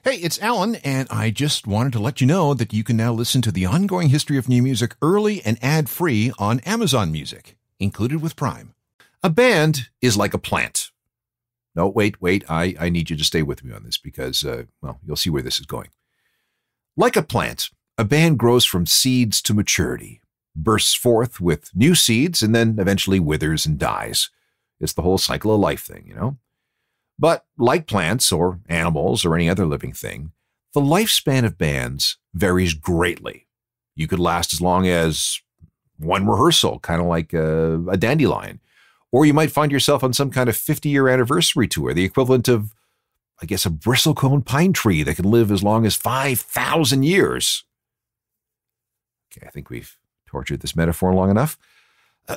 Hey, it's Alan, and I just wanted to let you know that you can now listen to the ongoing history of new music early and ad-free on Amazon Music, included with Prime. A band is like a plant. No, wait, I need you to stay with me on this because, you'll see where this is going. Like a plant, a band grows from seeds to maturity, bursts forth with new seeds, and then eventually withers and dies. It's the whole cycle of life thing, you know? But like plants or animals or any other living thing, the lifespan of bands varies greatly. You could last as long as one rehearsal, kind of like a dandelion. Or you might find yourself on some kind of 50-year anniversary tour, the equivalent of, I guess, a bristlecone pine tree that can live as long as 5,000 years. Okay, I think we've tortured this metaphor long enough.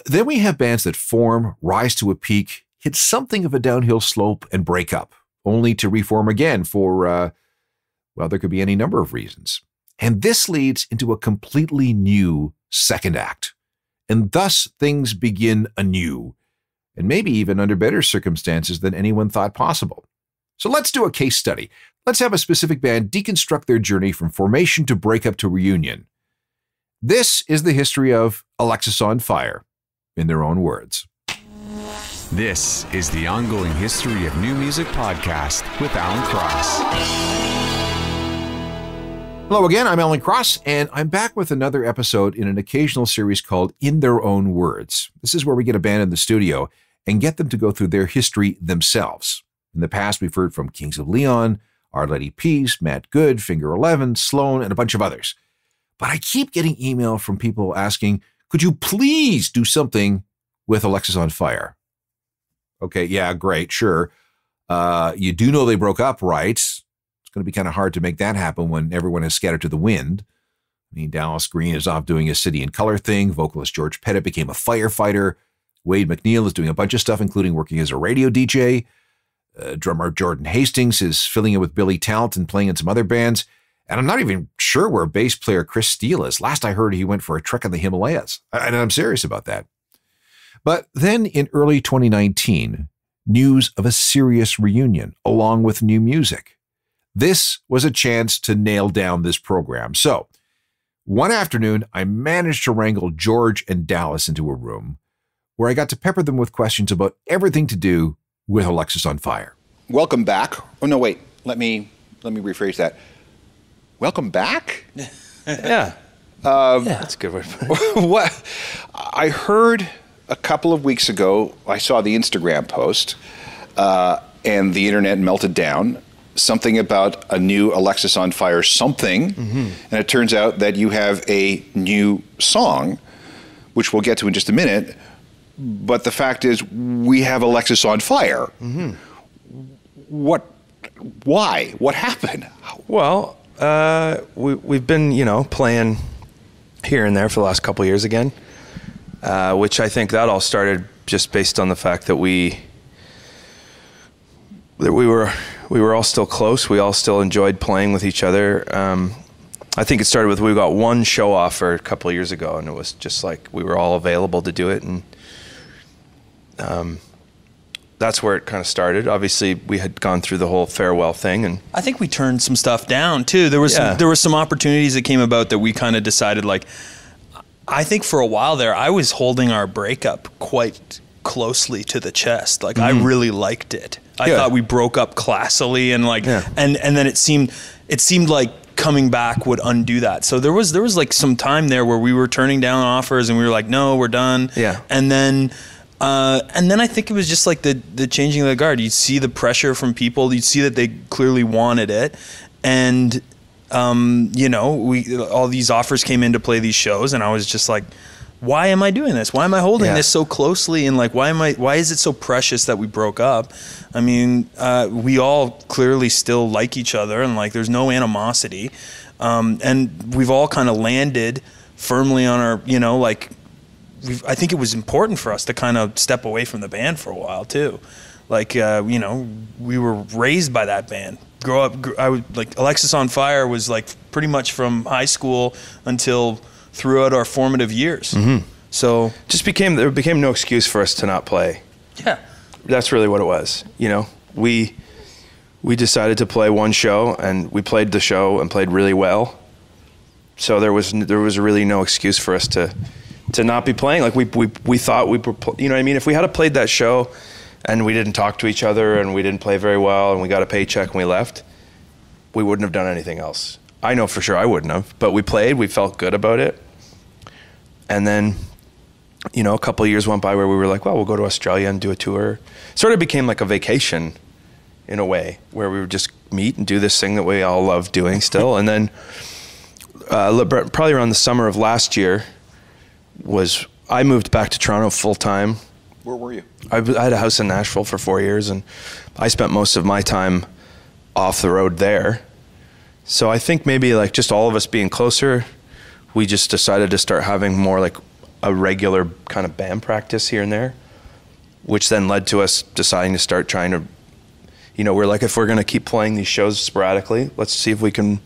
Then we have bands that form, rise to a peak, hit something of a downhill slope, and break up, only to reform again for, there could be any number of reasons. And this leads into a completely new second act. And thus things begin anew, and maybe even under better circumstances than anyone thought possible. So let's do a case study. Let's have a specific band deconstruct their journey from formation to breakup to reunion. This is the history of Alexisonfire, in their own words. This is the Ongoing History of New Music podcast with Alan Cross. Hello again, I'm Alan Cross, and I'm back with another episode in an occasional series called In Their Own Words. This is where we get a band in the studio and get them to go through their history themselves. In the past, we've heard from Kings of Leon, Our Lady Peace, Matt Good, Finger 11, Sloan, and a bunch of others. But I keep getting email from people asking, could you please do something with Alexisonfire? Okay, yeah, great, sure. You do know they broke up, right? It's going to be kind of hard to make that happen when everyone has scattered to the wind. I mean, Dallas Green is off doing a City and Color thing. Vocalist George Pettit became a firefighter. Wade McNeil is doing a bunch of stuff, including working as a radio DJ. Drummer Jordan Hastings is filling in with Billy Talent and playing in some other bands. And I'm not even sure where bass player Chris Steele is. Last I heard, he went for a trek in the Himalayas. And I'm serious about that. But then in early 2019, news of a serious reunion along with new music. This was a chance to nail down this program. So one afternoon, I managed to wrangle George and Dallas into a room where I got to pepper them with questions about everything to do with Alexisonfire. Welcome back. Oh, no, wait. Let me rephrase that. Welcome back? Yeah. That's a good word. What? I heard a couple of weeks ago, I saw the Instagram post, and the internet melted down, something about a new Alexisonfire something, and it turns out that you have a new song, which we'll get to in just a minute, but the fact is we have Alexisonfire. Why? What happened? Well, we've been, playing here and there for the last couple of years again. Which I think that all started just based on the fact that we were all still close. We all still enjoyed playing with each other. I think it started with we got one show offer a couple of years ago, and it was just like we were all available to do it, and that's where it kind of started. Obviously, we had gone through the whole farewell thing, and I think we turned some stuff down too. There were some opportunities that came about that we kind of decided like. I think for a while there, I was holding our breakup quite closely to the chest. Like I really liked it. I thought we broke up classily, and and then it seemed like coming back would undo that. So there was like some time there where we were turning down offers, and we were like, no, we're done. Yeah. And then I think it was just like the changing of the guard. You'd see the pressure from people. You'd see that they clearly wanted it, and. All these offers came in to play these shows, and I was just like, why am I doing this? Why am I holding this so closely? And like, why is it so precious that we broke up? I mean, we all clearly still like each other, and like, there's no animosity. And we've all kind of landed firmly on our, I think it was important for us to kind of step away from the band for a while too. Like, we were raised by that band. Alexisonfire was like pretty much from high school until throughout our formative years. So there became no excuse for us to not play. Yeah. That's really what it was. We we decided to play one show, and we played the show and played really well. So there was really no excuse for us to not be playing. Like we thought we were, you know what I mean? If we had played that show and we didn't talk to each other and we didn't play very well and we got a paycheck and we left, we wouldn't have done anything else. I know for sure I wouldn't have, but we played, we felt good about it. And then, you know, a couple of years went by where we were like, well, we'll go to Australia and do a tour. Sort of became like a vacation in a way, where we would just meet and do this thing that we all love doing still. And then probably around the summer of last year I moved back to Toronto full time. Where were you? I had a house in Nashville for 4 years, and I spent most of my time off the road there. So I think maybe like just all of us being closer, we just decided to start having more like a regular kind of band practice here and there, which then led to us deciding to start trying to, you know, we're like, if we're going to keep playing these shows sporadically, let's see if we can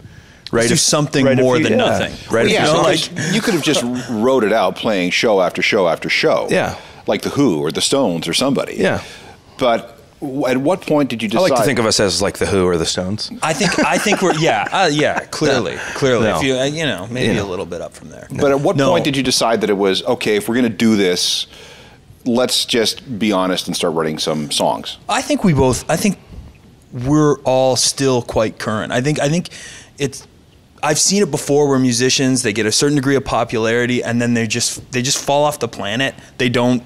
do something more than nothing. Well, yeah, so like you could have just wrote it out playing show after show after show. Yeah. Like the Who or the Stones or somebody. Yeah. But at what point did you decide? I like to think of us as like the Who or the Stones. I think we're clearly. No. If you maybe a little bit up from there. But at what point did you decide that it was okay, if we're going to do this, let's just be honest and start writing some songs? I think we're all still quite current. I think I've seen it before where musicians, they get a certain degree of popularity and then they just fall off the planet. They don't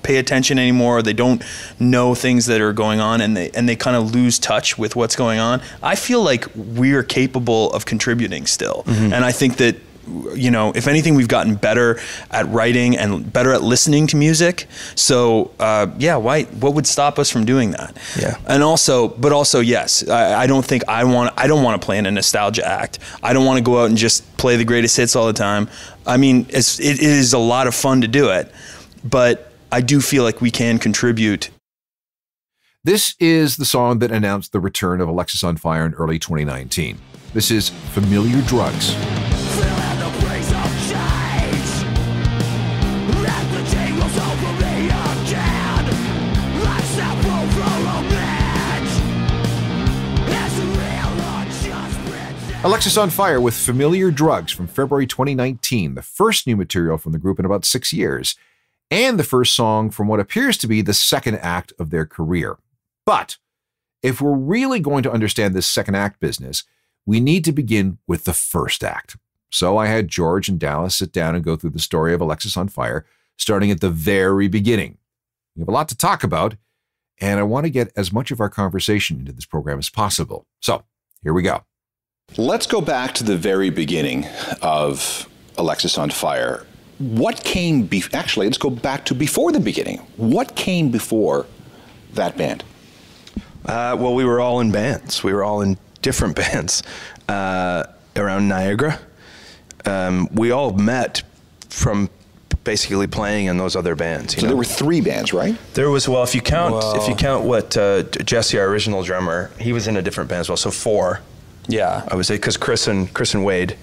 pay attention anymore. They don't know things that are going on, and they kind of lose touch with what's going on. I feel like we're capable of contributing still. Mm-hmm. And I think that, you know, if anything, we've gotten better at writing and better at listening to music. So, what would stop us from doing that? Yeah. And also, yes, I don't want to play in a nostalgia act. I don't want to go out and just play the greatest hits all the time. I mean, it is a lot of fun to do it, but I do feel like we can contribute. This is the song that announced the return of Alexisonfire in early 2019. This is Familiar Drugs. Alexisonfire with Familiar Drugs from February 2019, the first new material from the group in about 6 years, and the first song from what appears to be the second act of their career. But if we're really going to understand this second act business, we need to begin with the first act. So I had George and Dallas sit down and go through the story of Alexisonfire, starting at the very beginning. We have a lot to talk about, and I want to get as much of our conversation into this program as possible. So here we go. Let's go back to the very beginning of Alexisonfire. What came actually, let's go back to before the beginning. What came before that band? Well, we were all in bands. We were all in different bands around Niagara. We all met from basically playing in those other bands. So there were 3 bands, right? There was, well, if you count what Jesse, our original drummer, he was in a different band as well. So 4. Yeah, I would say, because Chris and Wade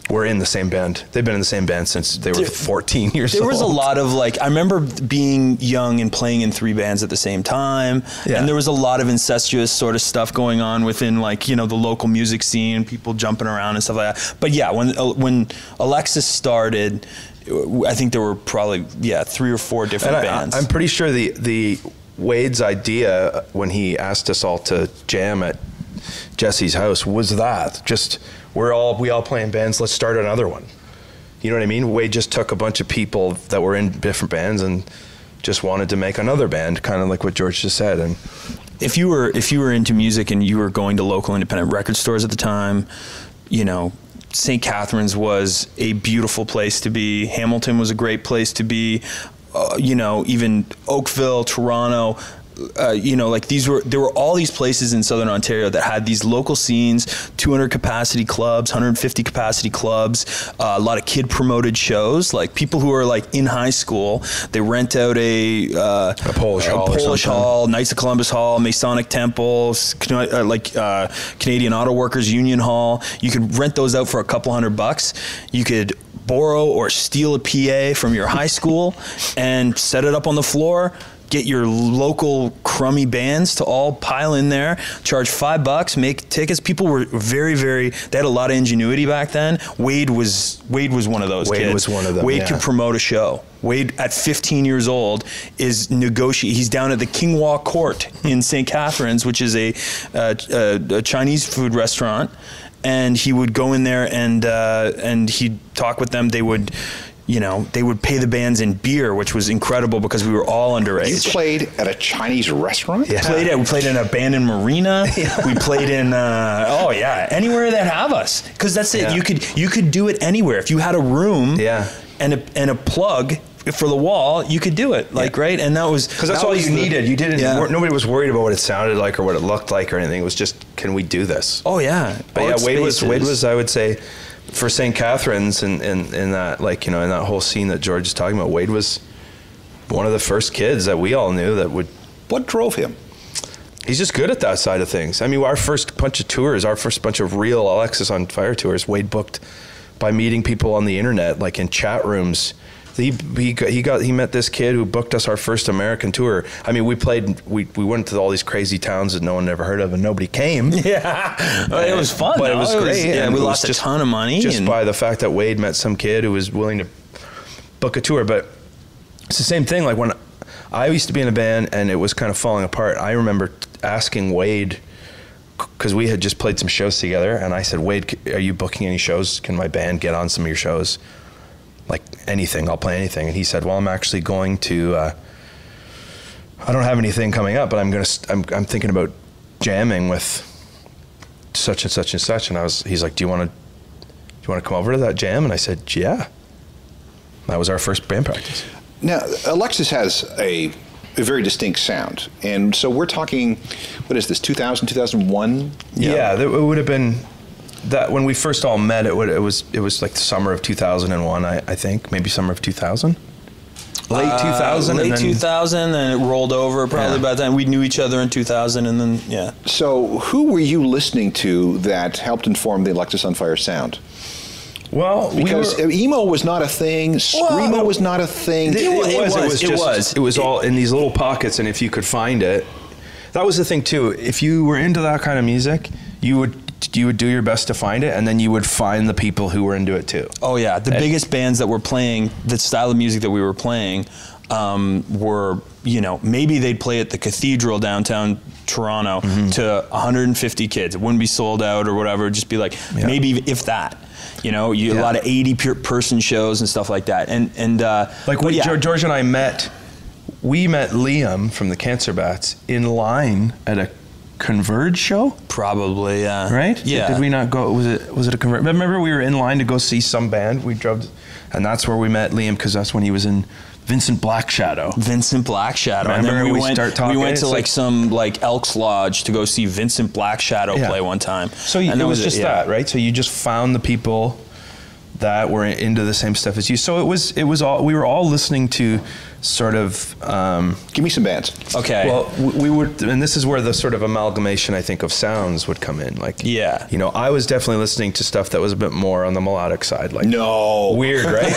were in the same band. They've been in the same band since they were 14 years old. There was a lot of I remember being young and playing in 3 bands at the same time. Yeah. And there was a lot of incestuous sort of stuff going on within the local music scene, people jumping around and stuff like that. But yeah, when Alexis started, I think there were probably 3 or 4 different bands. I'm pretty sure the Wade's idea when he asked us all to jam at Jesse's house was that just we all play in bands, let's start another one. You know what I mean? Wade just took a bunch of people that were in different bands and just wanted to make another band, kind of like what George just said. And if you were into music and you were going to local independent record stores at the time, you know, St. Catharines was a beautiful place to be. Hamilton was a great place to be. Even Oakville, Toronto. There were all these places in Southern Ontario that had these local scenes, 200 capacity clubs, 150 capacity clubs, a lot of kid promoted shows, like people who are in high school, they rent out a Polish hall, Knights of Columbus Hall, Masonic Temples, Canadian Auto Workers Union Hall. You could rent those out for a couple $100. You could borrow or steal a PA from your high school and set it up on the floor. get your local crummy bands to all pile in there, charge $5, make tickets. People were very, very, they had a lot of ingenuity back then. Wade was one of those kids. Wade was one of them, Wade could promote a show. Wade, at 15 years old, is he's down at the Kingwa Court in St. Catharines, which is a Chinese food restaurant, and he would go in there and he'd talk with them. They would pay the bands in beer, which was incredible because we were all underage. You played at a Chinese restaurant? Yeah. We played in an abandoned marina. Yeah. We played in anywhere that have us, because that's it. Yeah. You could do it anywhere if you had a room and a plug for the wall. You could do it, right? And that was because that's all you needed. You didn't. Nobody was worried about what it sounded like or what it looked like or anything. It was just, can we do this? Oh yeah. But Wade was I would say, for St. Catharines and in that, in that whole scene that George is talking about, Wade was one of the first kids that we all knew that would. What drove him? He's just good at that side of things. I mean, our first bunch of tours, our first bunch of real Alexisonfire tours, Wade booked by meeting people on the internet, like in chat rooms. He met this kid who booked us our first American tour. I mean, we went to all these crazy towns that no one ever heard of and nobody came. Yeah, it was fun. But it was great. And we lost a ton of money just by the fact that Wade met some kid who was willing to book a tour. But it's the same thing. Like when I used to be in a band and it was kind of falling apart, I remember asking Wade, because we had just played some shows together, and I said, Wade, are you booking any shows? Can my band get on some of your shows? Like anything, I'll play anything. And he said, well, I'm actually going to, I don't have anything coming up, but I'm thinking about jamming with such and such and such. And he's like, do you want to come over to that jam? And I said, yeah. That was our first band practice. Now, Alexis has a very distinct sound. And so we're talking, what is this, 2000, 2001? Yeah, it would have been that when we first all met. It was like the summer of 2001, I think, maybe summer of 2000. Late 2000. Late 2000, and it rolled over probably by the time we knew each other in 2000, and then, So who were you listening to that helped inform the Alexisonfire sound? Well, because emo was not a thing, screamo was not a thing. It was all in these little pockets, and if you could find it, that was the thing too. If you were into that kind of music, you would do your best to find it, and then you would find the people who were into it too. Oh yeah, the biggest bands that were playing the style of music that we were playing were, maybe they'd play at the Cathedral downtown Toronto to 150 kids. It wouldn't be sold out or whatever. It'd just be like maybe if that. A lot of 80-person shows and stuff like that. And George and I met Liam from the Cancer Bats in line at a Converge show? Probably, yeah. Right? Yeah. Did we not go? Was it a Converge? Remember we were in line to go see some band. We drove, and that's where we met Liam, because that's when he was in Vincent Black Shadow. Remember, and then we went to some Elks Lodge to go see Vincent Black Shadow play one time. So it was just that, right? So you just found the people that were into the same stuff as you. So it was all, we were all listening to sort of give me some bands. Okay. Well, we would, and this is where the sort of amalgamation, I think, of sounds would come in. I was definitely listening to stuff that was a bit more on the melodic side. Weird, right?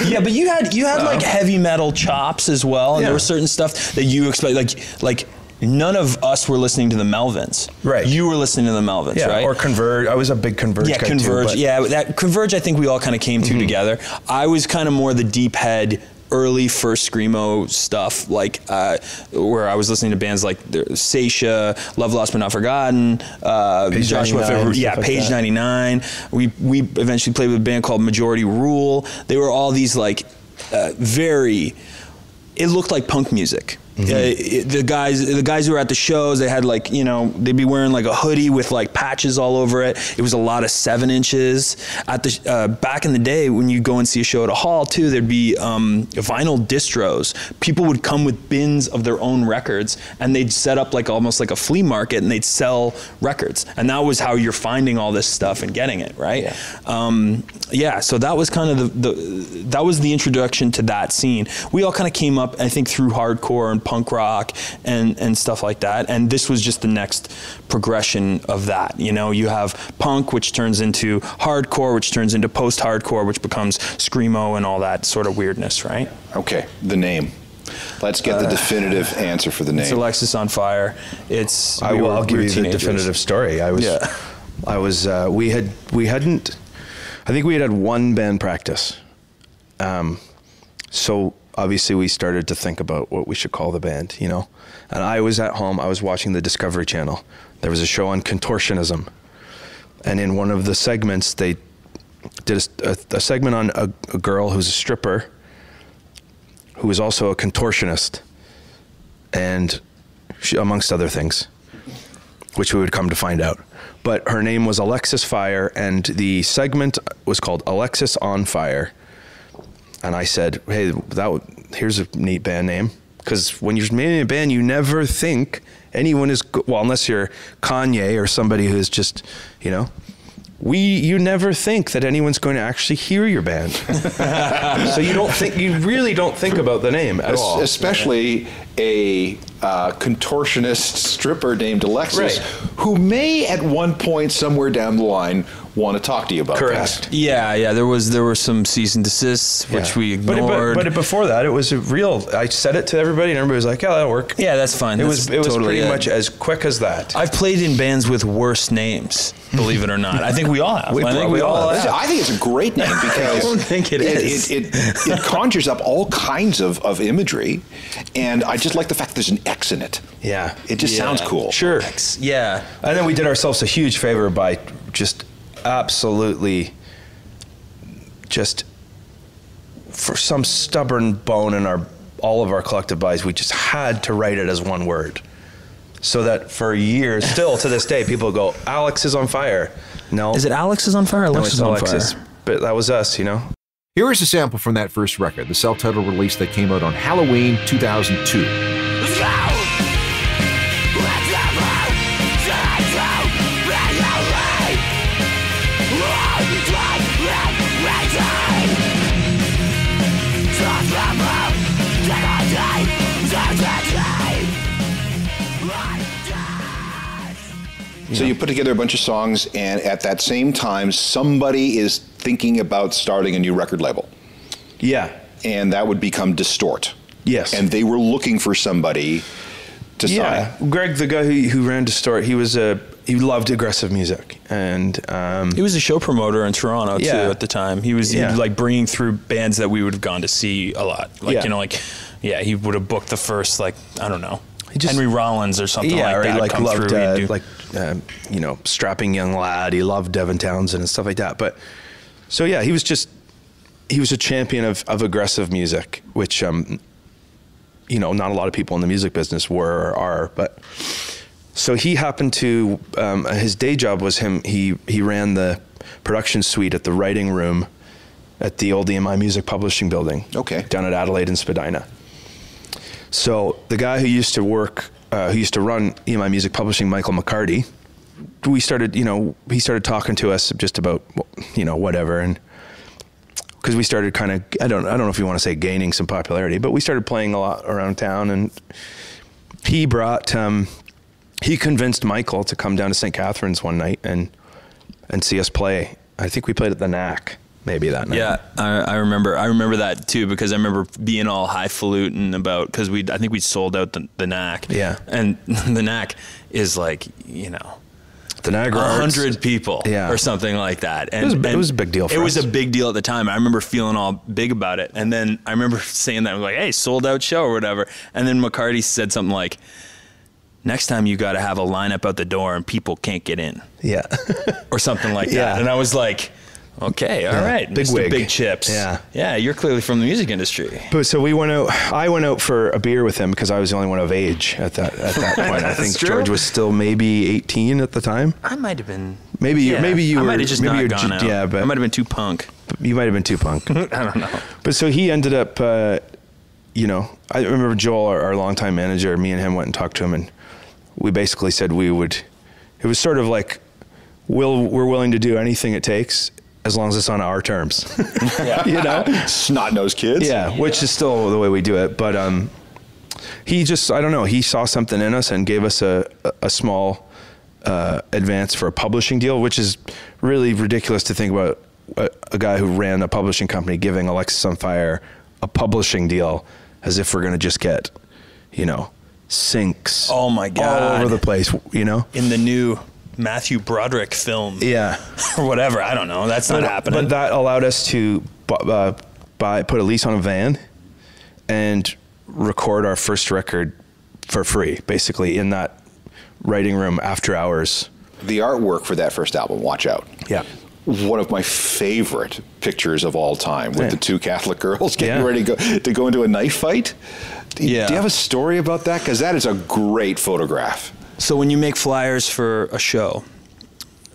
Yeah, but you had heavy metal chops as well, and there was certain stuff that you expect, like none of us were listening to the Melvins. Right. You were listening to the Melvins, right? Or Converge. I was a big Converge guy Converge. too. That Converge, I think we all kind of came to together. I was kind of more the deep head, early first screamo stuff, where I was listening to bands like Seisha, Love Lost But Not Forgotten, Joshua Fiver, Page 99. We eventually played with a band called Majority Rule. They were all these very, it looked like punk music. The guys who were at the shows, they had they'd be wearing a hoodie with patches all over it. It was a lot of 7 inches. At the back in the day, when you go and see a show at a hall too, there'd be vinyl distros. People would come with bins of their own records, and they'd set up almost like a flea market, and they'd sell records. And that was how you're finding all this stuff and getting it, right? So that was kind of that was the introduction to that scene. We all kind of came up, I think, through hardcore and punk rock and stuff like that, and this was just the next progression of that. You have punk, which turns into hardcore, which turns into post-hardcore, which becomes screamo and all that sort of weirdness, right? Okay, the name. Let's get the definitive answer for the name. It's Alexisonfire. I'll give you the definitive story. We hadn't, I think we had one band practice. So obviously we started to think about what we should call the band, you know, and I was at home, I was watching the Discovery Channel. There was a show on contortionism. And in one of the segments, they did a segment on a girl who's a stripper, who was also a contortionist, and she, amongst other things, which we would come to find out. But her name was Alexisfire, and the segment was called Alexisonfire. And I said, hey, here's a neat band name. Because when you're making a band, you never think anyone is, well, unless you're Kanye or somebody who's just, you know, you never think that anyone's going to actually hear your band. So you really don't think about the name at all. Especially a contortionist stripper named Alexis, who may at one point somewhere down the line want to talk to you about that. Yeah. There were some cease and desists, which we ignored. But before that, it was a real. I said it to everybody, and everybody was like, "Yeah, that'll work." Yeah, that's fine. It was pretty much as quick as that. I've played in bands with worse names, believe it or not. I think we all have. I think it's a great name because I don't think it is. It conjures up all kinds of imagery, and I just like the fact there's an X in it. Yeah, it just sounds cool. Sure. Yeah, and then we did ourselves a huge favor by just absolutely just for some stubborn bone in all of our collective bodies, we just had to write it as one word, so that for years, still to this day, people go, Alex is on fire. No, is it Alex is on fire? No, it's Alexis, but that was us, you know. Here is a sample from that first record, the self-titled release that came out on Halloween 2002. Let's go! So you put together a bunch of songs, and at that same time, somebody is thinking about starting a new record label. Yeah. And that would become Distort. Yes. And they were looking for somebody to sign. Yeah. Greg, the guy who ran Distort, he loved aggressive music, and he was a show promoter in Toronto too at the time. He was like bringing through bands that we would have gone to see a lot. Like he would have booked the first, like, I don't know, Henry Rollins or something like that. Like loved you know, strapping young lad. He loved Devin Townsend and stuff like that. But so yeah, he was a champion of aggressive music, which you know, not a lot of people in the music business were or are. But so he happened to his day job was he ran the production suite at the writing room at the old EMI Music Publishing building. Okay. Down at Adelaide and Spadina. So the guy who used to run EMI Music Publishing, Michael McCarty, he started talking to us just about, you know, whatever, and because we started kind of, I don't know if you want to say gaining some popularity, but we started playing a lot around town, and he convinced Michael to come down to St. Catharines one night and see us play. I think we played at the Knack. Maybe that night. Yeah, I remember that too, because I remember being all highfalutin about, because I think we sold out the Knack. Yeah. And the Knack is like, you know, the Niagara 100 people or something like that. And it was a big deal for us. It was a big deal at the time. I remember feeling all big about it. And then I remember saying that, I was like, hey, sold out show or whatever. And then McCarty said something like, next time you got to have a lineup out the door and people can't get in. Yeah. Or something like that. And I was like, okay, all right, big Mr. wig. Big chips. Yeah, you're clearly from the music industry. But so I went out for a beer with him because I was the only one of age at that point. I think true. George was still maybe 18 at the time. I might have been. Maybe you I were. might have just not gone out. Yeah, but I might have been too punk. You might have been too punk. I don't know. But so he ended up, you know, I remember Joel, our longtime manager, me and him went and talked to him, and we basically said we would. It was sort of like, we're willing to do anything it takes, as long as it's on our terms. You know? Snot-nosed kids. Yeah, which is still the way we do it. But he just, I don't know, he saw something in us and gave us a small advance for a publishing deal, which is really ridiculous to think about a guy who ran a publishing company giving Alexisonfire a publishing deal as if we're going to just get, sinks. Oh my God. All over the place, In the new Matthew Broderick film. Yeah. Or whatever. I don't know. That's not happening. But that allowed us to put a lease on a van and record our first record for free, basically, in that writing room after hours. The artwork for that first album, Watch Out. Yeah. One of my favorite pictures of all time, with the two Catholic girls getting ready to go into a knife fight. Do you have a story about that? Because that is a great photograph. So when you make flyers for a show,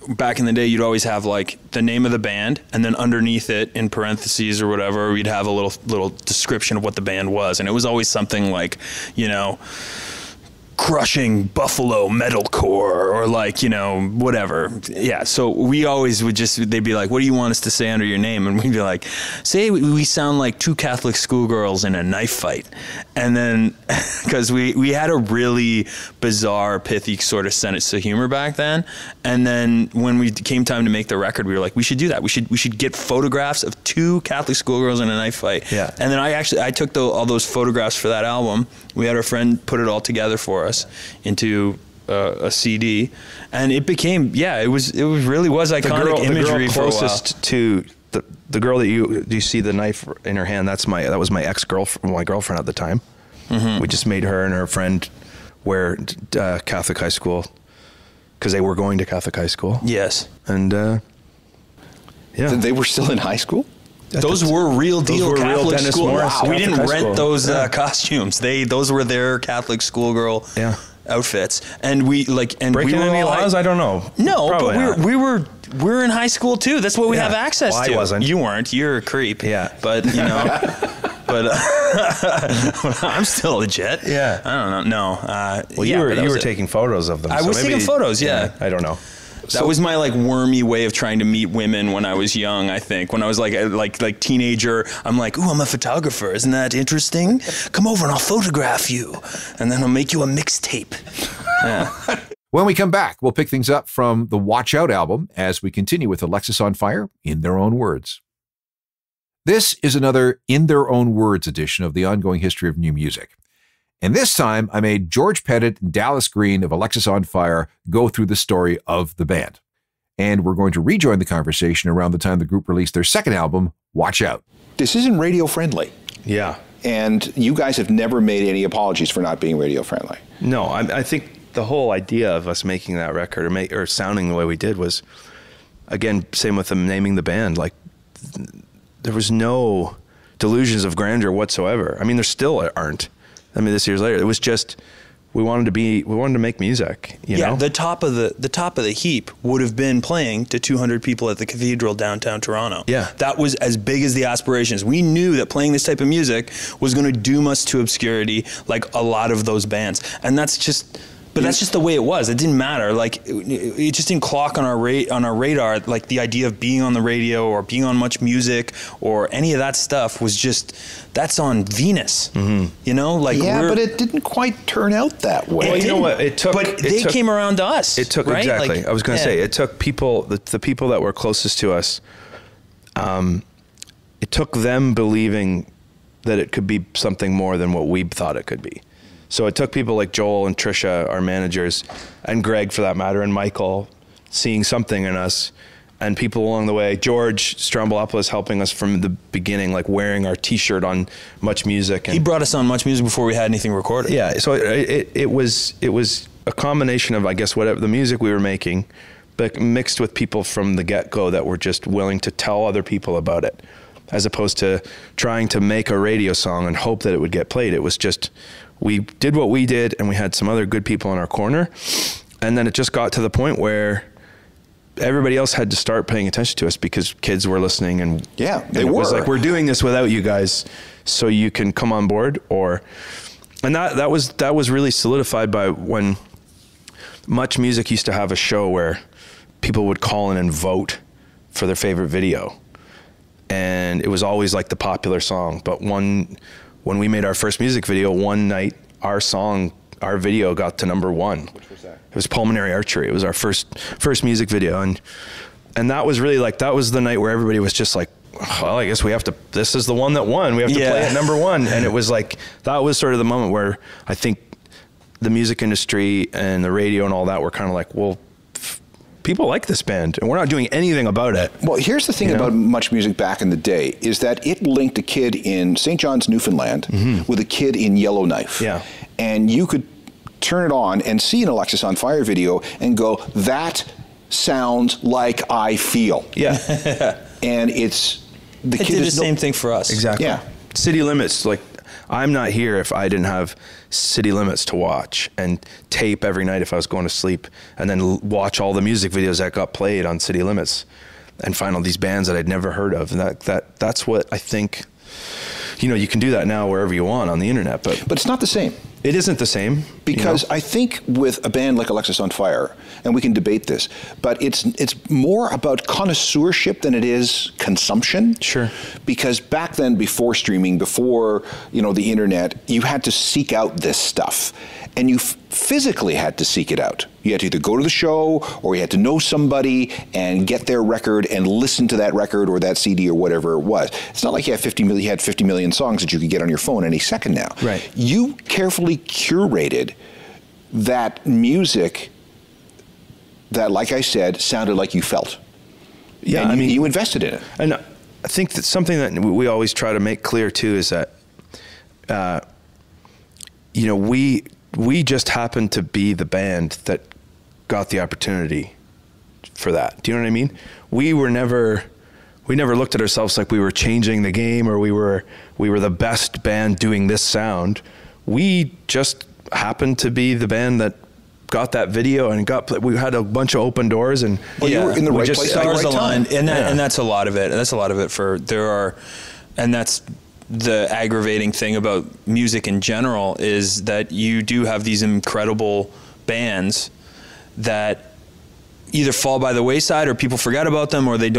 back in the day, you'd always have like the name of the band, and then underneath it, in parentheses or whatever, we'd have a little description of what the band was, and it was always something like, crushing buffalo metalcore, or like, whatever. Yeah. So we always would they'd be like, what do you want us to say under your name? And we'd be like, say we sound like two Catholic schoolgirls in a knife fight. And then, because we had a really bizarre, pithy sort of sense of humor back then. And then when we came time to make the record, we were like, we should do that. We should get photographs of two Catholic schoolgirls in a knife fight. Yeah. And then I took all those photographs for that album. We had our friend put it all together for us into a CD, and it became it really was iconic imagery for a while. Closest to the girl that you see the knife in her hand, that was my ex-girlfriend, my girlfriend at the time. Mm-hmm. We just made her and her friend wear Catholic high school because they were going to Catholic high school. Yes. And They were still in high school? Those were real deal Catholic school. Wow. We didn't rent those costumes. Those were their Catholic schoolgirl outfits. And we breaking we were any laws? I don't know. No, Probably but we were in high school too. That's what we have access to. I wasn't. You weren't. You're a creep. Yeah. But but I'm still legit. Yeah. I don't know. No. Well, you were taking photos of them. I was taking photos. Yeah. I don't know. That was my wormy way of trying to meet women when I was young. I think when I was like teenager, I'm like, ooh, I'm a photographer. Isn't that interesting? Come over and I'll photograph you, and then I'll make you a mixtape. Yeah. When we come back, we'll pick things up from the Watch Out album as we continue with Alexisonfire in their own words. This is another In Their Own Words edition of the Ongoing History of New Music. And this time, I made George Pettit and Dallas Green of Alexisonfire go through the story of the band. And we're going to rejoin the conversation around the time the group released their second album, Watch Out. This isn't radio friendly. Yeah. And you guys have never made any apologies for not being radio friendly. No, I think the whole idea of us making that record or sounding the way we did was, again, same with them naming the band. Like, there was no delusions of grandeur whatsoever. I mean, there still aren't. I mean, this years later, it was just we wanted to make music. You know? The top of the heap would have been playing to 200 people at the Cathedral downtown Toronto. Yeah, that was as big as the aspirations. We knew that playing this type of music was going to doom us to obscurity, like a lot of those bands, and that's just. But that's just the way it was. It didn't matter. Like it just didn't clock on our radar. Like the idea of being on the radio or being on Much Music or any of that stuff was just that's on Venus. Mm-hmm. You know, like but it didn't quite turn out that way. Well, you know what? They came around to us. It took right? exactly. Like, I was going to say it took people, the people that were closest to us. It took them believing that it could be something more than what we thought it could be. So it took people like Joel and Trisha, our managers, and Greg for that matter, and Michael, seeing something in us, and people along the way. George Strombolopoulos helping us from the beginning, like wearing our T-shirt on Much Music. And he brought us on Much Music before we had anything recorded. Yeah, so it was a combination of, I guess, whatever the music we were making, but mixed with people from the get-go that were just willing to tell other people about it, as opposed to trying to make a radio song and hope that it would get played. It was just, we did what we did, and we had some other good people in our corner. And then it just got to the point where everybody else had to start paying attention to us because kids were listening. And it was like, we're doing this without you guys, so you can come on board. And that was really solidified by when Much Music used to have a show where people would call in and vote for their favorite video. And it was always like the popular song. But when we made our first music video, one night, our video got to number one. Which was that? It was Pulmonary Archery. It was our first music video. And that was really like, that was the night where everybody was just like well, I guess this is the one that won. We have to play at number one. And it was like, that was sort of the moment where I think the music industry and the radio and all that were kind of like, well, people like this band and we're not doing anything about it. Well, here's the thing about Much Music back in the day is that it linked a kid in St. John's, Newfoundland with a kid in Yellowknife. Yeah. And you could turn it on and see an Alexisonfire video and go, that sounds like I feel. Yeah. And it's... It did the same thing for us. Exactly. Yeah. City Limits, like, I'm not here if I didn't have City Limits to watch and tape every night if I was going to sleep, and then watch all the music videos that got played on City Limits and find all these bands that I'd never heard of. And that's what I think, you can do that now wherever you want on the internet. But it's not the same. It isn't the same. Because I think with a band like Alexisonfire, and we can debate this, but it's more about connoisseurship than it is consumption. Sure. Because back then, before streaming, before the internet, you had to seek out this stuff, and you physically had to seek it out. You had to either go to the show, or you had to know somebody and get their record and listen to that record or that CD or whatever it was. It's not like you had 50 million songs that you could get on your phone any second now. Right. You carefully curated that music that, like I said, sounded like you felt. Yeah, and you invested in it. And I think that something that we always try to make clear too is that, we just happened to be the band that got the opportunity for that. Do you know what I mean? We never looked at ourselves like we were changing the game or we were the best band doing this sound. We just happened to be the band that got that video and we had a bunch of open doors and you were in the right place at the right time. And that's a lot of it. That's a lot of it and that's the aggravating thing about music in general is that you do have these incredible bands that either fall by the wayside or people forget about them or they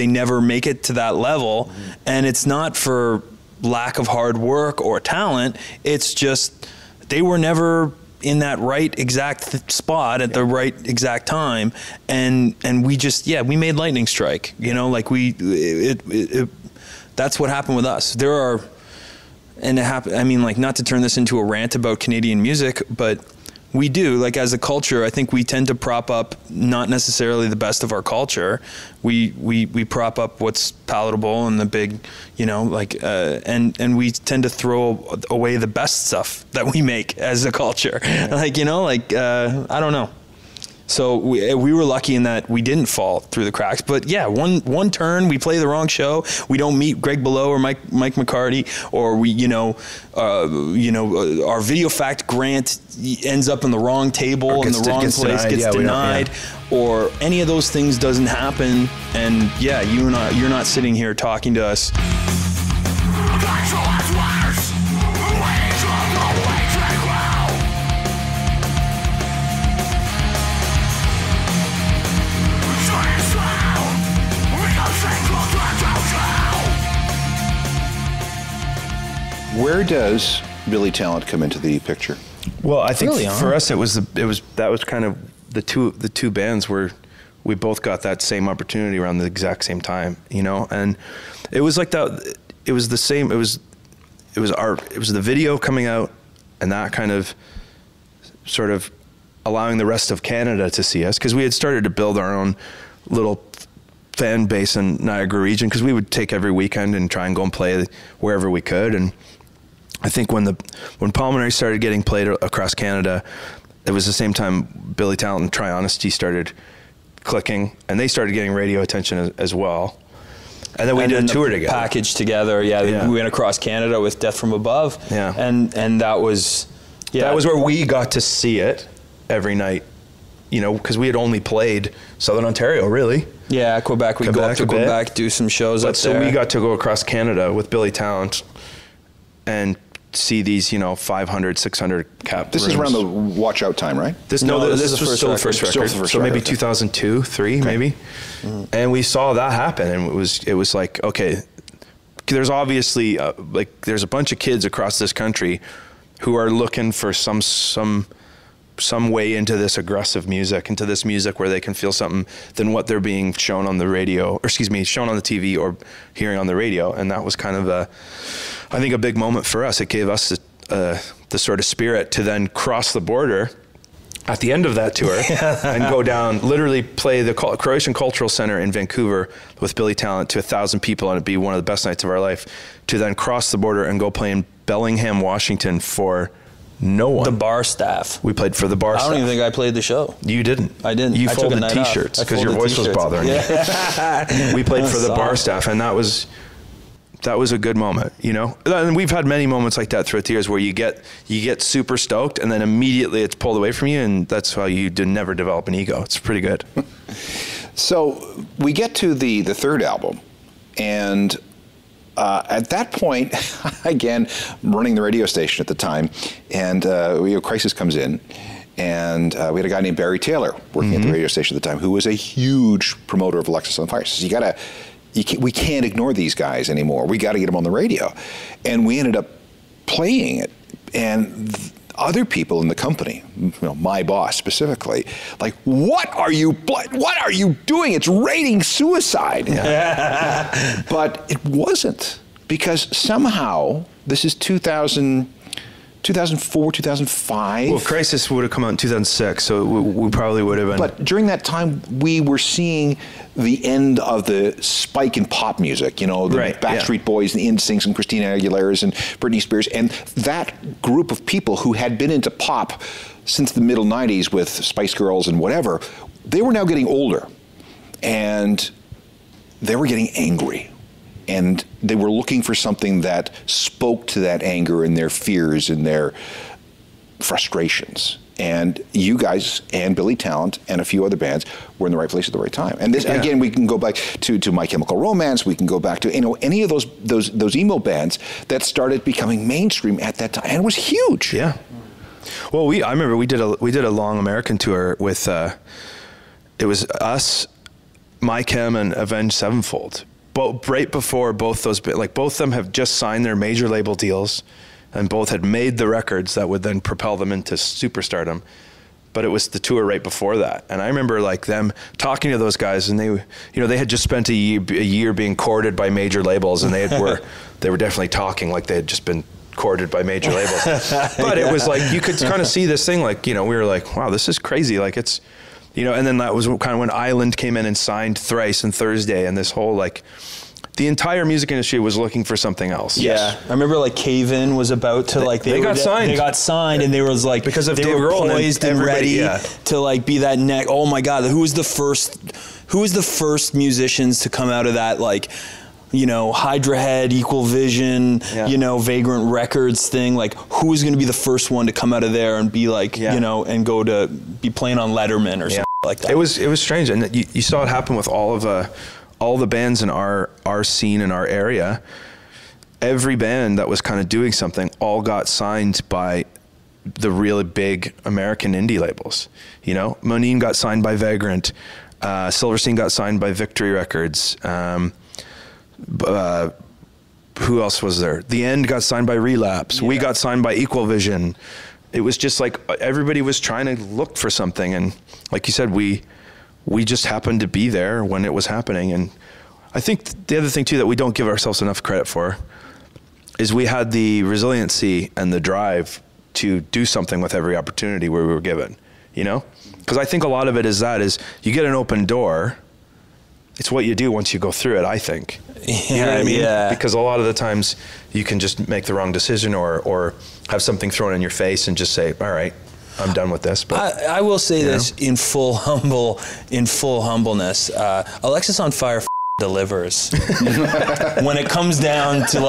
never make it to that level. Mm-hmm. And it's not for lack of hard work or talent. It's just they were never in that right exact spot at the right exact time. And we just, we made lightning strike, that's what happened with us. Not to turn this into a rant about Canadian music, but we do, as a culture, I think we tend to prop up not necessarily the best of our culture. We prop up what's palatable and the big, and we tend to throw away the best stuff that we make as a culture. Yeah. I don't know. So we were lucky in that we didn't fall through the cracks. But one turn, we play the wrong show. We don't meet Greg Below or Mike McCarty, or our Video Fact grant ends up in the wrong table in the wrong place, gets denied, or any of those things doesn't happen. And you're not sitting here talking to us. Where does Billy Talent come into the picture? Well, I think for us that was kind of the two bands where we both got that same opportunity around the exact same time, and it was like that. It was the same. It was the video coming out, and that kind of sort of allowing the rest of Canada to see us, because we had started to build our own little fan base in Niagara region, because we would take every weekend and try and go and play wherever we could. And I think when Pulmonary started getting played across Canada, it was the same time Billy Talent and Try Honesty started clicking, and they started getting radio attention as well. And then we did a tour together. Package together, We went across Canada with Death from Above. Yeah. And that was... That was where we got to see it every night, because we had only played Southern Ontario, really. Yeah, Quebec. We'd go up to Quebec, do some shows up there. So we got to go across Canada with Billy Talent and see these, 500, 600 cap This rooms. is around the Watch Out time, right? This was still the first record. So maybe 2002, 3, maybe. Mm-hmm. And we saw that happen, and it was like, okay, there's obviously there's a bunch of kids across this country who are looking for some some way into this aggressive music, into this music where they can feel something than what they're being shown on the radio, or excuse me, shown on the TV or hearing on the radio. And that was kind of I think a big moment for us. It gave us the sort of spirit to then cross the border at the end of that tour and go down, literally play the Croatian Cultural Center in Vancouver with Billy Talent to 1,000 people, and it'd be one of the best nights of our life, to then cross the border and go play in Bellingham, Washington for no one. The bar staff. We played for the bar staff. I don't even think I played the show. You didn't. I didn't. You I folded T-shirts because your voice was bothering you. We played for the bar staff, and that was a good moment, you know. And we've had many moments like that throughout the years where you get super stoked, and then immediately it's pulled away from you, and that's how you never develop an ego. It's pretty good. So we get to the third album, and at that point, again, I'm running the radio station at the time, and Crisis comes in, and we had a guy named Barry Taylor working at the radio station at the time, who was a huge promoter of Alexisonfire. He says, we can't ignore these guys anymore. We got to get them on the radio. And we ended up playing it. And other people in the company, my boss specifically, like, what are you doing? It's rating suicide. Yeah. But it wasn't, because somehow, this is 2004, 2005. Well, Crisis would have come out in 2006, so we probably would have been. But during that time, we were seeing the end of the spike in pop music, the Backstreet Boys and the NSYNCs and Christina Aguilera's and Britney Spears. And that group of people who had been into pop since the middle 90s with Spice Girls and whatever, they were now getting older. And they were getting angry. And they were looking for something that spoke to that anger and their fears and their frustrations. And you guys and Billy Talent and a few other bands were in the right place at the right time. And this, again, we can go back to My Chemical Romance. We can go back to any of those emo bands that started becoming mainstream at that time, and it was huge. Yeah. Well, I remember we did a long American tour with it was us, My Chem, and Avenged Sevenfold. But right before both those, both of them have just signed their major label deals, and both had made the records that would then propel them into superstardom. But it was the tour right before that. And I remember them talking to those guys, and they had just spent a year being courted by major labels, and they were definitely talking like they had just been courted by major labels. But it was you could kind of see this thing, we were like, wow, this is crazy. And then that was kind of when Island came in and signed Thrice and Thursday, and this whole the entire music industry was looking for something else. Yeah, I remember Cave In was about to they got signed. They got signed, and they was because of they Dave were Grohl poised and ready to be that neck. Oh my God, who was the first musicians to come out of that Hydra Head, Equal Vision, Vagrant Records thing? Who was going to be the first one to come out of there and be and go to be playing on Letterman or something like that? It was strange, and you saw it happen with all the bands in our scene in our area. Every band that was kind of doing something all got signed by the really big American indie labels. Moneen got signed by Vagrant, Silverstein got signed by Victory Records. Who else was there? The End got signed by Relapse. We got signed by Equal Vision. It was just everybody was trying to look for something, and like you said, we just happened to be there when it was happening. And I think the other thing too that we don't give ourselves enough credit for is we had the resiliency and the drive to do something with every opportunity we were given, because I think a lot of it is you get an open door. It's what you do once you go through it, I think. You know what I mean? Yeah. Because a lot of the times you can just make the wrong decision or have something thrown in your face and just say, all right, I'm done with this. But I will say this in full humbleness. Alexisonfire delivers. When it comes down to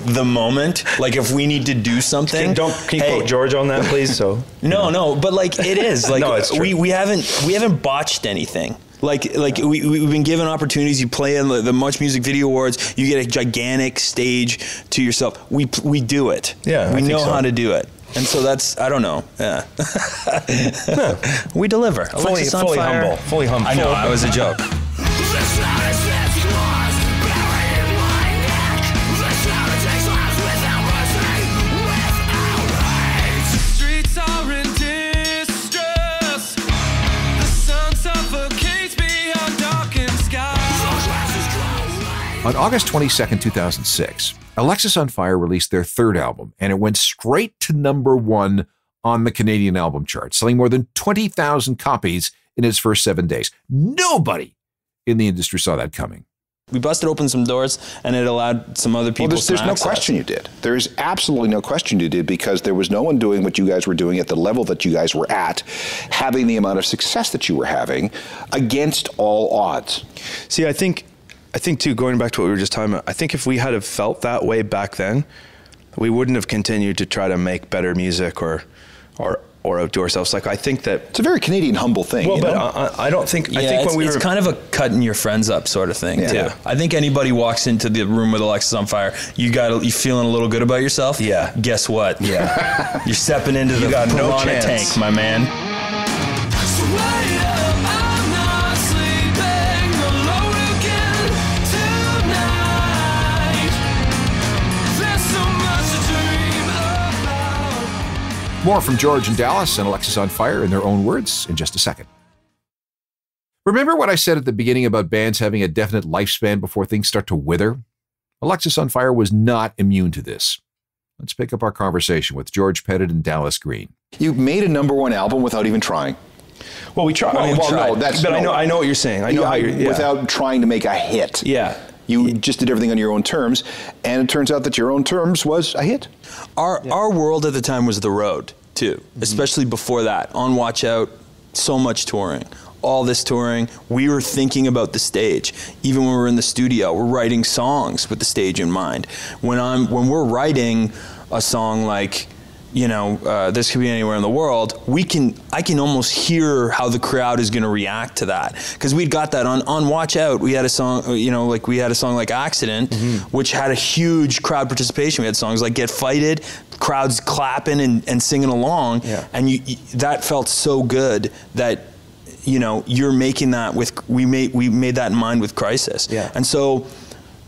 the moment, if we need to do something. Can you quote George on that, please? No, but it is no, it's true. we haven't botched anything. We've been given opportunities. You play in the Much Music Video Awards. You get a gigantic stage to yourself. We do it. Yeah, we know how to do it. And so that's, I don't know. Yeah. We deliver. Fully humble. I know, that was a joke. Streets are in disarray. On August 22nd, 2006, Alexisonfire released their third album, and it went straight to #1 on the Canadian album chart, selling more than 20,000 copies in its first 7 days. Nobody in the industry saw that coming. We busted open some doors, and it allowed some other people there's no access. question you did. There's absolutely no question you did, because there was no one doing what you guys were doing at the level that you guys were at, having the amount of success that you were having against all odds. See, I think too, going back to what we were just talking about, I think if we had have felt that way back then, we wouldn't have continued to try to make better music or outdo ourselves. Like, I think that it's a very Canadian humble thing. Well, but I don't think. Yeah, I think it's kind of a cutting your friends up sort of thing too. I think anybody walks into the room with Alexisonfire, you feeling a little good about yourself. Yeah. Guess what? Yeah. You're stepping into the got no piranha chance. tank, my man. More from George and Dallas and Alexisonfire in their own words in just a second. Remember what I said at the beginning about bands having a definite lifespan before things start to wither? Alexisonfire was not immune to this. Let's pick up our conversation with George Pettit and Dallas Green. You made a #1 album without even trying. Well, we tried. I know what you're saying. I know how you're without trying to make a hit. Yeah. You just did everything on your own terms, and it turns out that your own terms was a hit. Our world at the time was the road, too, especially before that. On Watch Out, so much touring, all this touring. We were thinking about the stage. Even when we were in the studio, we're writing songs with the stage in mind. When we're writing a song like, This Could Be Anywhere in the World, I can almost hear how the crowd is going to react to that. Because we'd got that on Watch Out. We had a song, we had a song like Accident, which had a huge crowd participation. We had songs like Get Fighted, crowds clapping and singing along. Yeah. And that felt so good that, you're making that we made that in mind with Crisis. Yeah. And so,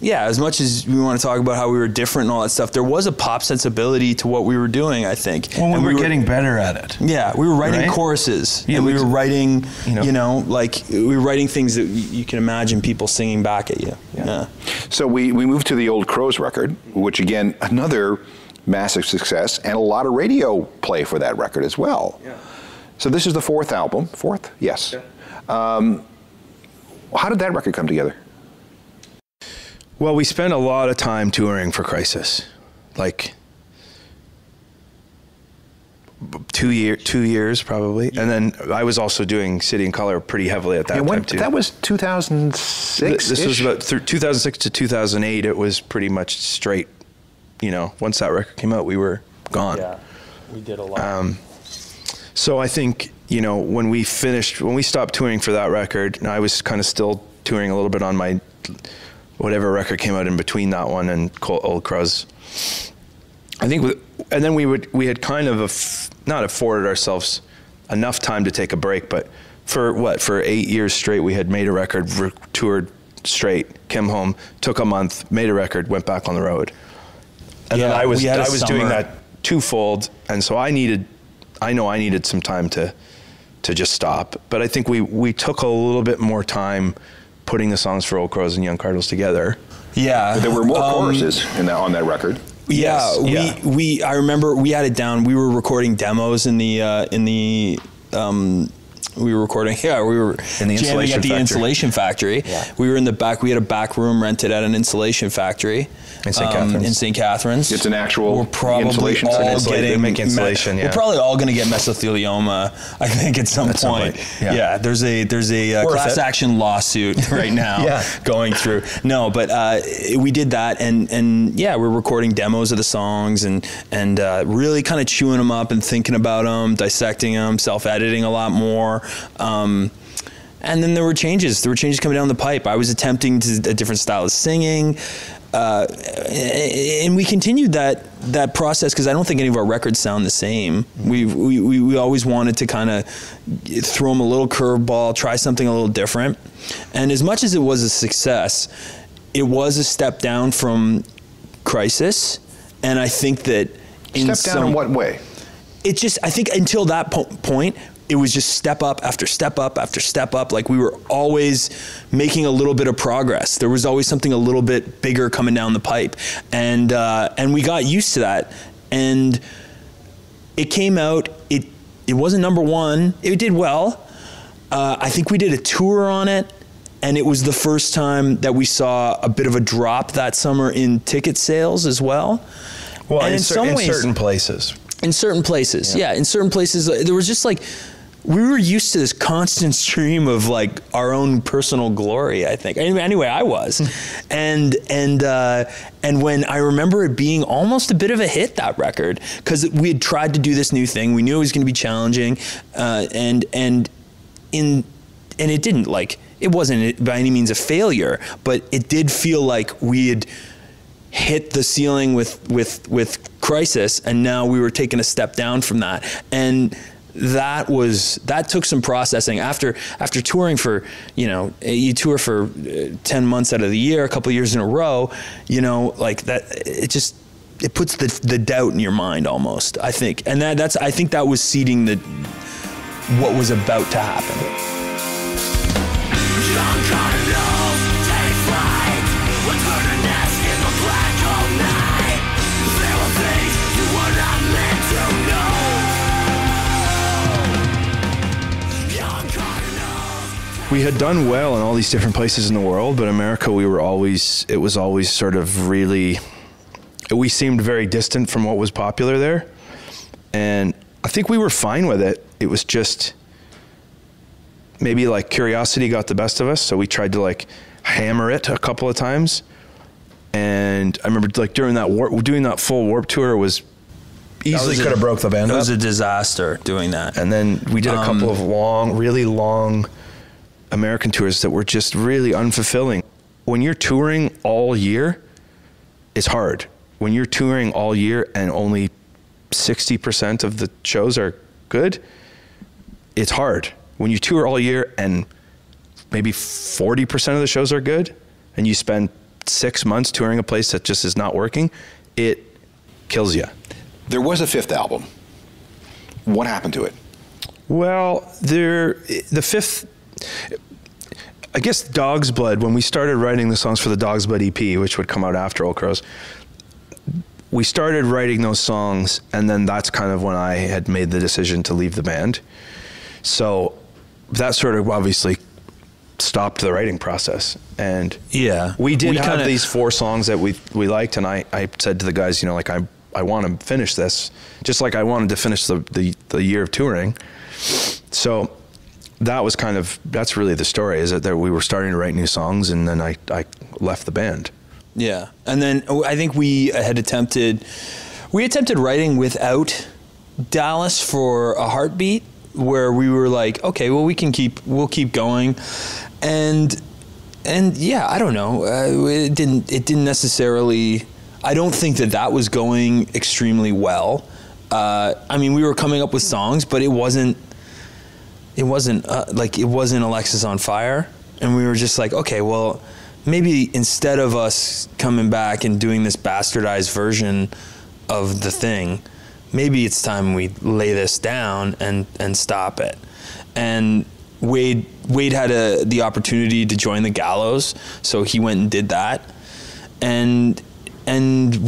yeah, as much as we want to talk about how we were different and all that stuff, there was a pop sensibility to what we were doing, I think. Well, we were getting better at it. Yeah, we were writing choruses. Yeah, and we were writing, we were writing things that you can imagine people singing back at you. Yeah. So we moved to the Old Crows record, which, again, another massive success, and a lot of radio play for that record as well. Yeah. So this is the fourth album. Fourth? Yes. Yeah. How did that record come together? Well, we spent a lot of time touring for Crisis, like 2 years probably, and then I was also doing City and Color pretty heavily at that time too. That was 2006. This was about 2006 to 2008. It was pretty much straight. Once that record came out, we were gone. Yeah, we did a lot. So I think when we stopped touring for that record, and I was kind of still touring a little bit on my whatever record came out in between that one and Old Crows. I think, and then we had kind of not afforded ourselves enough time to take a break, but for 8 years straight, we had made a record, toured straight, came home, took a month, made a record, went back on the road. And then I was doing that twofold, and so I needed some time to just stop. But I think we took a little bit more time putting the songs for Old Crows and Young Cardinals together. Yeah. But there were more choruses on that record. Yeah, yes. I remember we had it down. We were recording demos we were recording, we were in the jamming at the Insulation Factory. Yeah. We were in the back, we had a back room rented at an insulation factory. In St. Catharines. It's an actual we're probably insulation all factory. getting insulation, We're probably all going to get mesothelioma, I think, at some point. Yeah, there's a class action lawsuit right now going through. No, but we did that, and we're recording demos of the songs and really kind of chewing them up and thinking about them, dissecting them, self-editing a lot more. And then there were changes. Coming down the pipe. I was attempting a different style of singing. And we continued that process because I don't think any of our records sound the same. We always wanted to kind of throw them a little curveball, try something a little different. And as much as it was a success, it was a step down from Crisis. And I think that in what way? I think until that point, it was just step up after step up after step up. Like we were always making a little bit of progress. There was always something a little bit bigger coming down the pipe. And we got used to that. And it came out, it wasn't number one. It did well. I think we did a tour on it. And it was the first time that we saw a bit of a drop that summer in ticket sales as well. Well, and in certain places. In certain places, yeah. In certain places, there was just like, we were used to this constant stream of like our own personal glory, I think. Anyway, I was. and when I remember it being almost a bit of a hit, that record, because we had tried to do this new thing. We knew it was going to be challenging. And it didn't, like, it wasn't by any means a failure, but it did feel like we had hit the ceiling with Crisis, and now we were taking a step down from that. And that took some processing after touring for, you tour for 10 months out of the year, a couple of years in a row, like that, it puts the doubt in your mind almost, I think. And I think that was seeding what was about to happen. Young cardinals take flight, return to nest in the black hole night. There were things you were not meant to know. Young cardinals. We had done well in all these different places in the world, but America, it was always sort of really, we seemed very distant from what was popular there. And I think we were fine with it. It was just, maybe like curiosity got the best of us, so we tried to like hammer it a couple of times. And I remember like doing that full Warped Tour was easily could have broke the band up. It was a disaster doing that. And then we did a couple of really long American tours that were just really unfulfilling. When you're touring all year, it's hard. When you're touring all year and only 60% of the shows are good, it's hard. When you tour all year and maybe 40% of the shows are good, and you spend 6 months touring a place that just is not working, it kills you. There was a fifth album. What happened to it? Well, the fifth, I guess Dog's Blood, when we started writing the songs for the Dog's Blood EP, which would come out after Old Crows, we started writing those songs, and then that's kind of when I had made the decision to leave the band. So that sort of obviously stopped the writing process. And we did have these 4 songs that we liked, and I said to the guys, like I want to finish this, just like I wanted to finish the year of touring. So that's really the story, is that we were starting to write new songs, and then I left the band. Yeah. And then I think we attempted writing without Dallas for a heartbeat, where we were like, okay, well, we'll keep going. And yeah, I don't know. It didn't necessarily, I don't think that was going extremely well. I mean, we were coming up with songs, but it wasn't Alexisonfire. And we were just like, okay, well, maybe instead of us coming back and doing this bastardized version of the thing, maybe it's time we lay this down and stop it. And Wade had the opportunity to join the Gallows, so he went and did that. And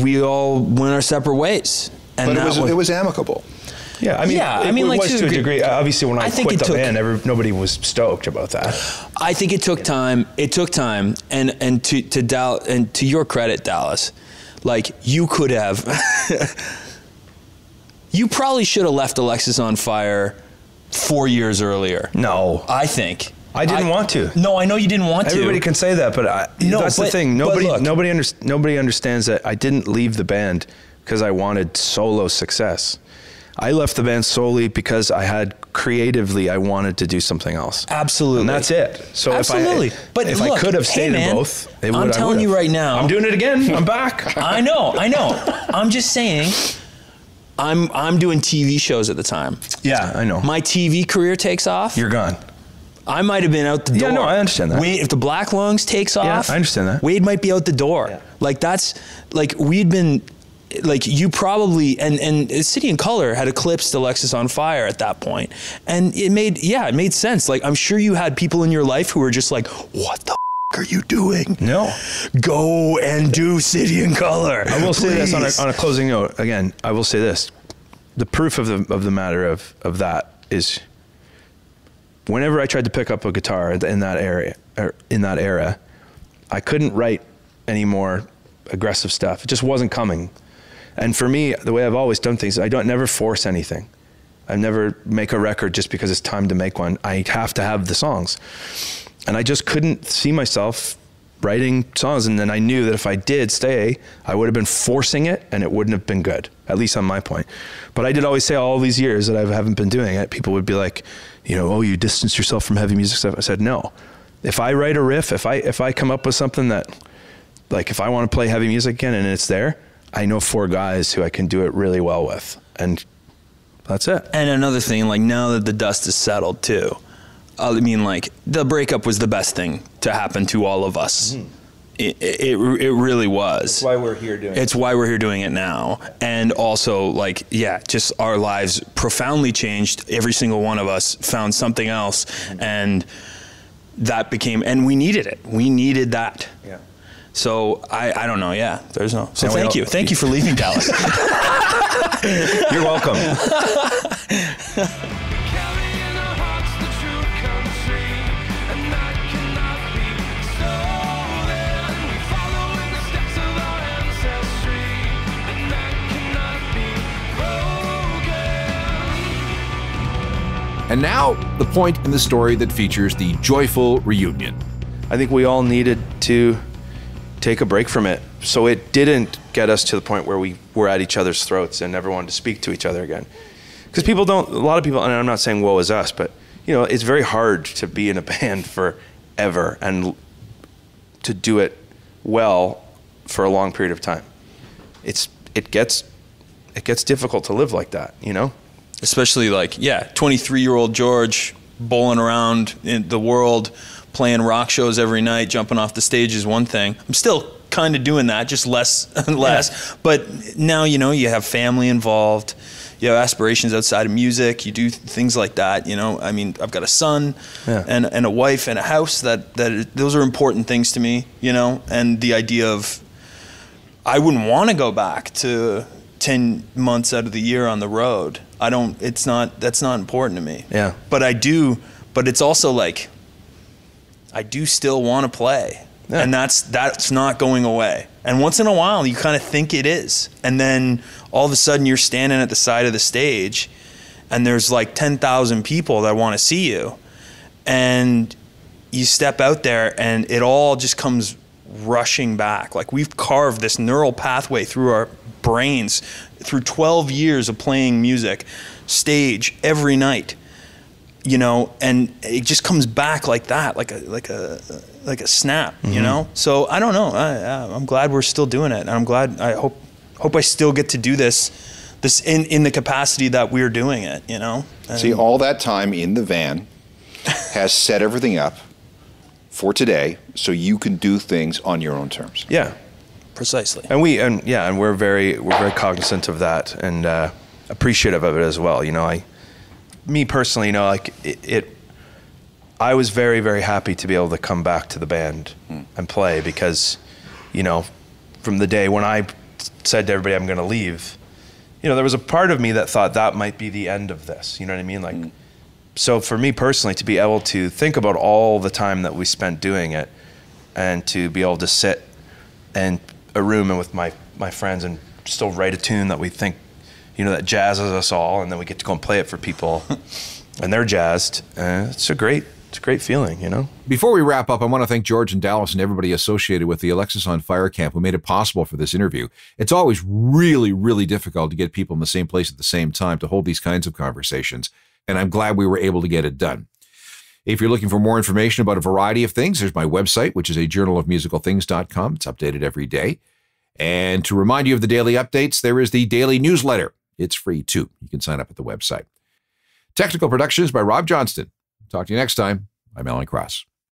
we all went our separate ways. And but it was amicable. Yeah, I mean, it was to a degree. Obviously, when I quit the band, nobody was stoked about that. I think it took time. It took time, and to your credit, Dallas, like you could have, you probably should have left Alexisonfire 4 years earlier. No, I think. I didn't want to. No, I know you didn't want to. Everybody can say that, but that's the thing. Nobody understands that I didn't leave the band because I wanted solo success. I left the band solely because I wanted to do something else. Absolutely. And that's it. So absolutely. If I could have stayed in both, I'm telling you right now. I'm doing it again. I'm back. I know. I'm just saying, I'm doing TV shows at the time. Yeah, I know. My TV career takes off. You're gone. I might have been out the door. Yeah, no, I understand that. Wade, if the Black Lungs takes off, I understand that. Wade might be out the door. Yeah. Like that's like we'd been like you probably, and City and Color had eclipsed Alexisonfire at that point. And it made sense. Like, I'm sure you had people in your life who were just like, what the are you doing? No. Go and do City and Color. I will say this on a closing note. Again, I will say this. The proof of the matter of that is whenever I tried to pick up a guitar in that era, I couldn't write any more aggressive stuff. It just wasn't coming. And for me, the way I've always done things, I never force anything. I never make a record just because it's time to make one. I have to have the songs. And I just couldn't see myself writing songs. And then I knew that if I did stay, I would have been forcing it and it wouldn't have been good, at least on my point. But I did always say all these years that I haven't been doing it, people would be like, oh, you distance yourself from heavy music stuff. I said, no. If I write a riff, if I come up with something that, like if I want to play heavy music again and it's there, I know 4 guys who I can do it really well with. And that's it. And another thing, like now that the dust is settled too, I mean, like the breakup was the best thing to happen to all of us. Mm-hmm. It really was. That's why we're here doing it. It's why we're here doing it now. And also, like, yeah, just our lives profoundly changed. Every single one of us found something else. Mm-hmm. And that became, and we needed it. We needed that. Yeah. So I don't know. Yeah, there's no. So thank you. Thank you for leaving Dallas. You're welcome. And now, the point in the story that features the joyful reunion. I think we all needed to take a break from it, so it didn't get us to the point where we were at each other's throats and never wanted to speak to each other again. Because a lot of people, and I'm not saying woe is us, but it's very hard to be in a band forever and to do it well for a long period of time. It gets difficult to live like that, Especially 23-year-old George bowling around in the world, playing rock shows every night, jumping off the stage is one thing. I'm still kind of doing that, just less and less. Yeah. But now, you have family involved. You have aspirations outside of music. You do things like that, I mean, I've got a son and a wife and a house that those are important things to me, and the idea of I wouldn't want to go back to 10 months out of the year on the road. That's not important to me. Yeah. But I do, but it's also like, I do still want to play. Yeah. And that's not going away. And once in a while, you kind of think it is. And then all of a sudden you're standing at the side of the stage and there's like 10,000 people that want to see you. And you step out there and it all just comes rushing back. Like we've carved this neural pathway through our brains through 12 years of playing music, stage every night, and it just comes back like that, like a snap, mm-hmm. So I don't know. I'm glad we're still doing it, and I'm glad. I hope I still get to do this in the capacity that we're doing it. And see, all that time in the van has set everything up for today, so you can do things on your own terms. Yeah. Precisely. And we're very cognizant of that and appreciative of it as well. Me personally, I was very, very happy to be able to come back to the band and play because, from the day when I said to everybody I'm going to leave, there was a part of me that thought that might be the end of this. You know what I mean? So for me personally, to be able to think about all the time that we spent doing it and to be able to sit in a room and with my friends and still write a tune that we think, that jazzes us all, and then we get to go and play it for people and they're jazzed. It's a great feeling, Before we wrap up, I want to thank George and Dallas and everybody associated with the Alexisonfire camp who made it possible for this interview. It's always really, really difficult to get people in the same place at the same time to hold these kinds of conversations, and I'm glad we were able to get it done. If you're looking for more information about a variety of things, there's my website, which is a journalofmusicalthings.com. It's updated every day. And to remind you of the daily updates, there is the daily newsletter. It's free, too. You can sign up at the website. Technical production is by Rob Johnston. Talk to you next time. I'm Alan Cross.